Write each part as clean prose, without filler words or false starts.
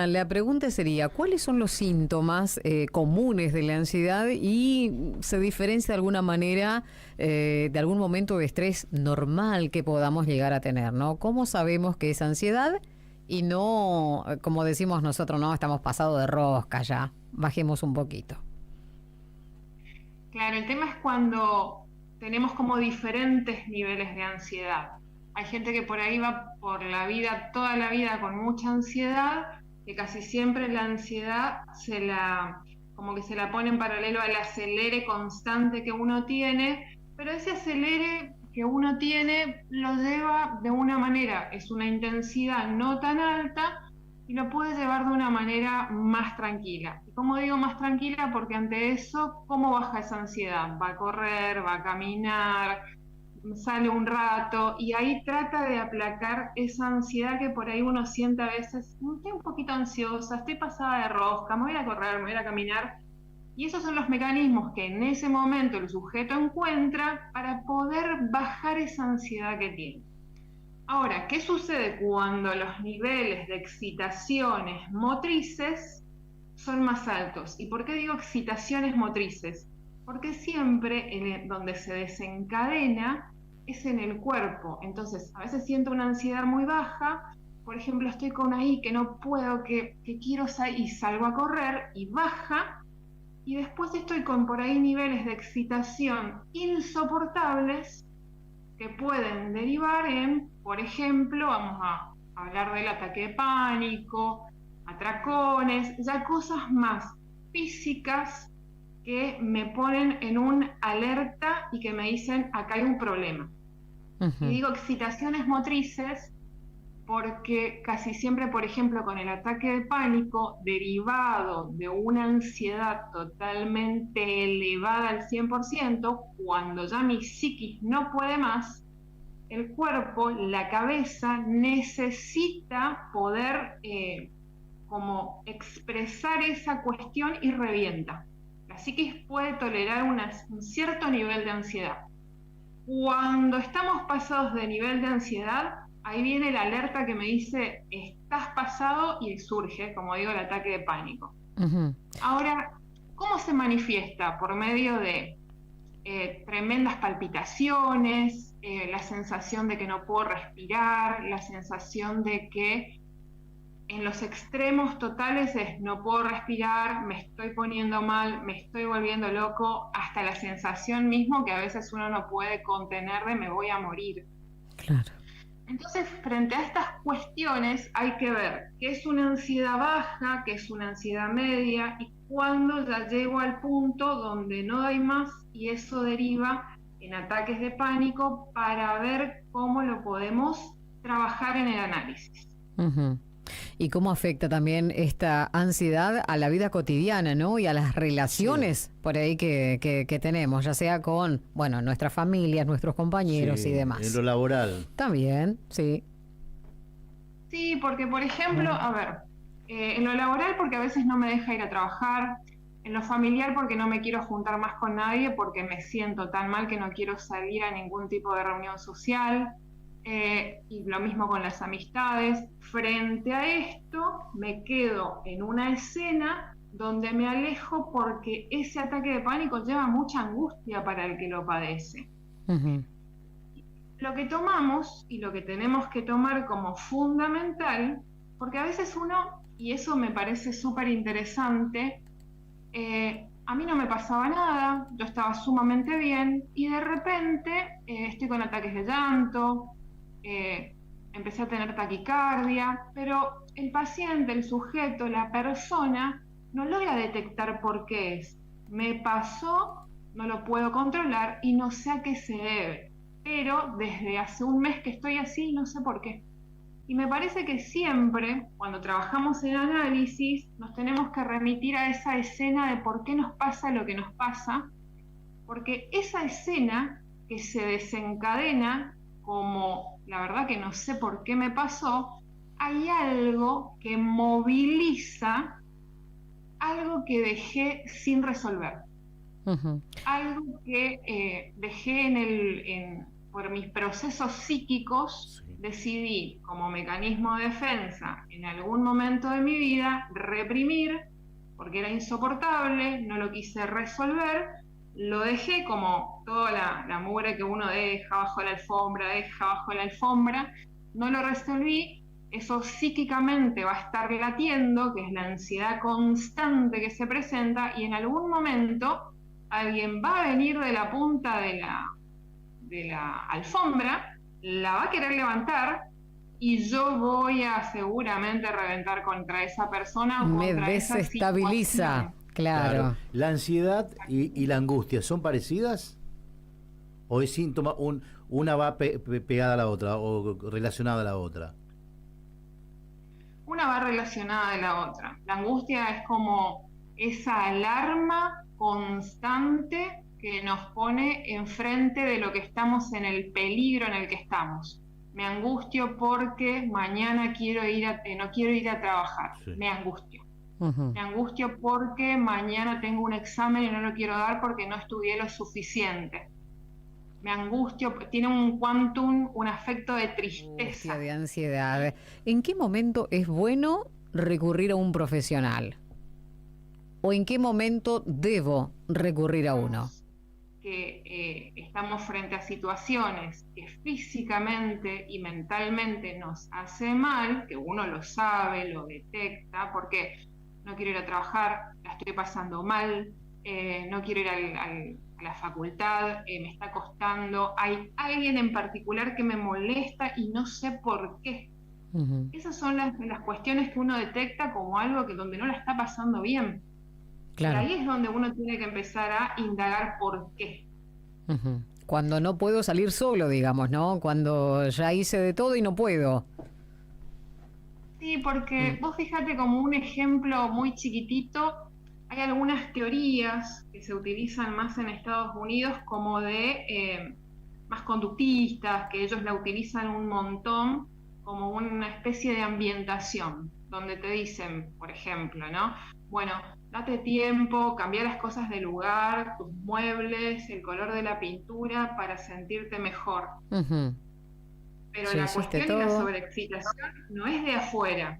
la pregunta sería, ¿cuáles son los síntomas comunes de la ansiedad y se diferencia de alguna manera de algún momento de estrés normal que podamos llegar a tener, ¿no? ¿Cómo sabemos que es ansiedad y no, como decimos nosotros, no, estamos pasados de rosca ya, bajemos un poquito? Claro, el tema es cuando tenemos como diferentes niveles de ansiedad. Hay gente que por ahí va por la vida, toda la vida con mucha ansiedad, que casi siempre la ansiedad como que se la pone en paralelo al acelere constante que uno tiene, pero ese acelere que uno tiene lo lleva de una manera, es una intensidad no tan alta, y lo puede llevar de una manera más tranquila. ¿Y cómo digo más tranquila? Porque ante eso, ¿cómo baja esa ansiedad? Va a correr, va a caminar, sale un rato y ahí trata de aplacar esa ansiedad que por ahí uno siente a veces, estoy un poquito ansiosa, estoy pasada de rosca, me voy a correr, me voy a caminar. Y esos son los mecanismos que en ese momento el sujeto encuentra para poder bajar esa ansiedad que tiene. Ahora, ¿qué sucede cuando los niveles de excitaciones motrices son más altos? ¿Y por qué digo excitaciones motrices? Porque siempre donde se desencadena es en el cuerpo. Entonces, a veces siento una ansiedad muy baja, por ejemplo, estoy con ahí que no puedo, que quiero salir y salgo a correr y baja, y después estoy con por ahí niveles de excitación insoportables que pueden derivar en, por ejemplo, vamos a hablar del ataque de pánico, atracones, ya cosas más físicas que me ponen en un alerta y que me dicen, acá hay un problema. Y Ujú. digo excitaciones motrices porque casi siempre, por ejemplo, con el ataque de pánico, derivado de una ansiedad totalmente elevada al 100%, cuando ya mi psiquis no puede más, el cuerpo, la cabeza, necesita poder como expresar esa cuestión y revienta. La psiquis puede tolerar un cierto nivel de ansiedad. Cuando estamos pasados de nivel de ansiedad, ahí viene la alerta que me dice, estás pasado y surge, como digo, el ataque de pánico. Ujú. Ahora, ¿cómo se manifiesta? Por medio de tremendas palpitaciones, la sensación de que no puedo respirar, la sensación de que en los extremos totales es no puedo respirar, me estoy poniendo mal, me estoy volviendo loco, hasta la sensación mismo que a veces uno no puede contener de me voy a morir. Claro. Entonces, frente a estas cuestiones hay que ver qué es una ansiedad baja, qué es una ansiedad media y cuándo ya llego al punto donde no doy más y eso deriva en ataques de pánico para ver cómo lo podemos trabajar en el análisis. Ujú. Y cómo afecta también esta ansiedad a la vida cotidiana, ¿no? Y a las Sí, relaciones por ahí que tenemos, ya sea con, bueno, nuestras familias, nuestros compañeros y sí, en lo demás. laboral. También, sí. Sí, porque por ejemplo, a ver, en lo laboral porque a veces no me deja ir a trabajar, en lo familiar porque no me quiero juntar más con nadie porque me siento tan mal que no quiero salir a ningún tipo de reunión social, y lo mismo con las amistades. Frente a esto, me quedo en una escena donde me alejo porque ese ataque de pánico lleva mucha angustia para el que lo padece. Ujú. Lo que tomamos y lo que tenemos que tomar como fundamental, porque a veces uno, y eso me parece súper interesante, a mí no me pasaba nada, yo estaba sumamente bien y de repente estoy con ataques de llanto, eh, empecé a tener taquicardia, pero el paciente, el sujeto, la persona no logra detectar por qué es. Me pasó, no lo puedo controlar y no sé a qué se debe, pero desde hace un mes que estoy así, no sé por qué. Y me parece que siempre, cuando trabajamos en análisis, nos tenemos que remitir a esa escena de por qué nos pasa lo que nos pasa, porque esa escena que se desencadena como, la verdad que no sé por qué me pasó, hay algo que moviliza algo que dejé sin resolver, Ujú. algo que dejé por mis procesos psíquicos, Sí. decidí como mecanismo de defensa en algún momento de mi vida reprimir, porque era insoportable, no lo quise resolver, lo dejé como toda la mugre que uno deja bajo la alfombra, no lo resolví, eso psíquicamente va a estar latiendo, que es la ansiedad constante que se presenta, y en algún momento alguien va a venir de la punta de la alfombra, la va a querer levantar y yo voy a seguramente reventar contra esa persona o Me contra esa desestabiliza, situación. claro. ¿La ansiedad y la angustia son parecidas? ¿O es síntoma, una va pegada a la otra o relacionada a la otra? Una va relacionada de la otra. La angustia es como esa alarma constante que nos pone enfrente de lo que estamos, en el peligro en el que estamos. Me angustio porque mañana no quiero ir a trabajar. Sí. Me angustio. Me angustio porque mañana tengo un examen y no lo quiero dar porque no estudié lo suficiente. Me angustio, tiene un quantum, un afecto de tristeza. De ansiedad. ¿En qué momento es bueno recurrir a un profesional? ¿O en qué momento debo recurrir a uno? Que estamos frente a situaciones que físicamente y mentalmente nos hace mal, que uno lo sabe, lo detecta, porque no quiero ir a trabajar, la estoy pasando mal, no quiero ir a la facultad, me está costando, hay alguien en particular que me molesta y no sé por qué. Esas son las cuestiones que uno detecta como algo que donde no la está pasando bien. Claro. Y ahí es donde uno tiene que empezar a indagar por qué. Cuando no puedo salir solo, digamos, ¿no? Cuando ya hice de todo y no puedo. Sí, porque vos fíjate, como un ejemplo muy chiquitito, hay algunas teorías que se utilizan más en Estados Unidos como de más conductistas, que ellos la utilizan un montón como una especie de ambientación, donde te dicen, por ejemplo, ¿no? Bueno, date tiempo, cambia las cosas de lugar, tus muebles, el color de la pintura para sentirte mejor. Pero la cuestión y la sobreexcitación no es de afuera,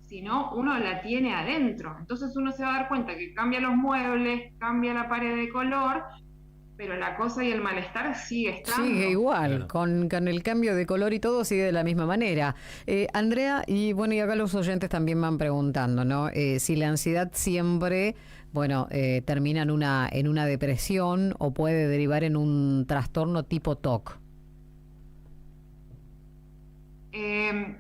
sino uno la tiene adentro. Entonces uno se va a dar cuenta que cambia los muebles, cambia la pared de color, pero la cosa y el malestar sigue estando. Sigue igual, claro. Con el cambio de color y todo sigue de la misma manera. Andrea, y bueno, y acá los oyentes también van preguntando, ¿no? Si la ansiedad siempre, bueno, termina en una depresión o puede derivar en un trastorno tipo TOC.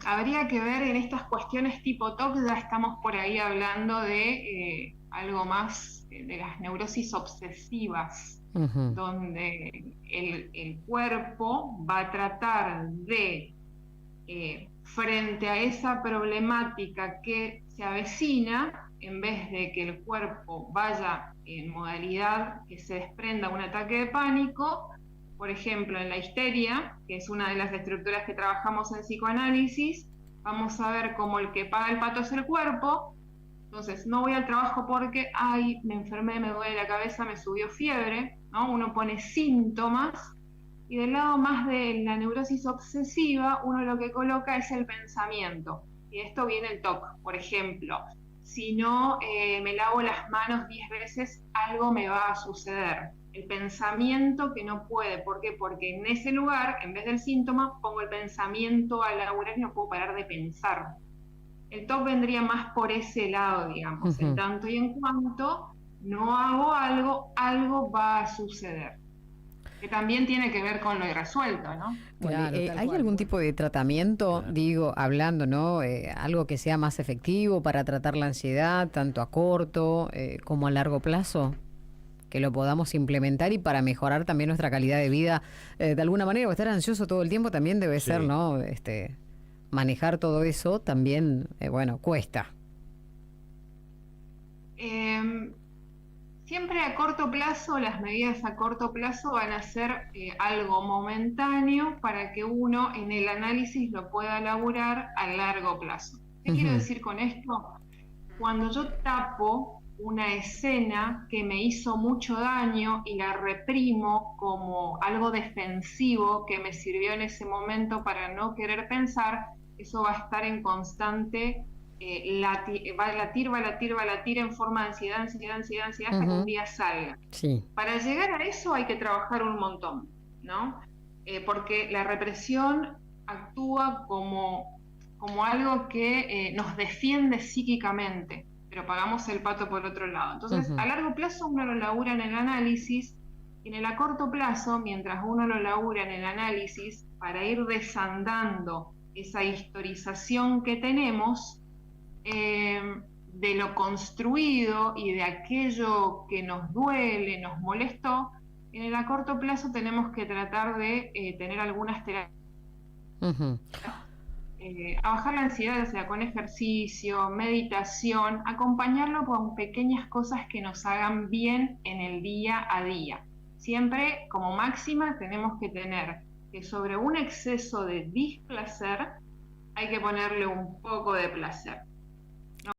Habría que ver en estas cuestiones tipo TOC, ya estamos por ahí hablando de algo más de las neurosis obsesivas, donde el cuerpo va a tratar de, frente a esa problemática que se avecina, en vez de que el cuerpo vaya en modalidad que se desprenda un ataque de pánico, por ejemplo, en la histeria, que es una de las estructuras que trabajamos en psicoanálisis, vamos a ver cómo el que paga el pato es el cuerpo. Entonces, no voy al trabajo porque, ay, me enfermé, me duele la cabeza, me subió fiebre, ¿no? Uno pone síntomas, y del lado más de la neurosis obsesiva, uno lo que coloca es el pensamiento. Y de esto viene el TOC, por ejemplo. Si no me lavo las manos 10 veces, algo me va a suceder. El pensamiento que no puede. ¿Por qué? Porque en ese lugar, en vez del síntoma, pongo el pensamiento a laburar y no puedo parar de pensar. El TOC vendría más por ese lado, digamos. En tanto y en cuanto no hago algo, algo va a suceder. Que también tiene que ver con lo irresuelto, ¿no? Claro, ¿hay algún tipo de tratamiento, digo, hablando, ¿no? Algo que sea más efectivo para tratar la ansiedad, tanto a corto como a largo plazo? Que lo podamos implementar y para mejorar también nuestra calidad de vida de alguna manera, o estar ansioso todo el tiempo también debe ser, ¿no? Manejar todo eso también, bueno, cuesta. Siempre a corto plazo, las medidas a corto plazo van a ser algo momentáneo para que uno en el análisis lo pueda elaborar a largo plazo. ¿Qué quiero decir con esto? Cuando yo tapo una escena que me hizo mucho daño y la reprimo como algo defensivo que me sirvió en ese momento para no querer pensar, eso va a estar en constante, va a latir en forma de ansiedad, hasta que un día salga. Sí. Para llegar a eso hay que trabajar un montón, ¿no? Porque la represión actúa como algo que nos defiende psíquicamente, pero pagamos el pato por otro lado. Entonces, a largo plazo uno lo labura en el análisis, y en el a corto plazo, mientras uno lo labura en el análisis, para ir desandando esa historización que tenemos, de lo construido y de aquello que nos duele, nos molestó, en el a corto plazo tenemos que tratar de tener algunas terapias. A bajar la ansiedad, o sea, con ejercicio, meditación, acompañarlo con pequeñas cosas que nos hagan bien en el día a día. Siempre, como máxima, tenemos que tener que sobre un exceso de displacer hay que ponerle un poco de placer.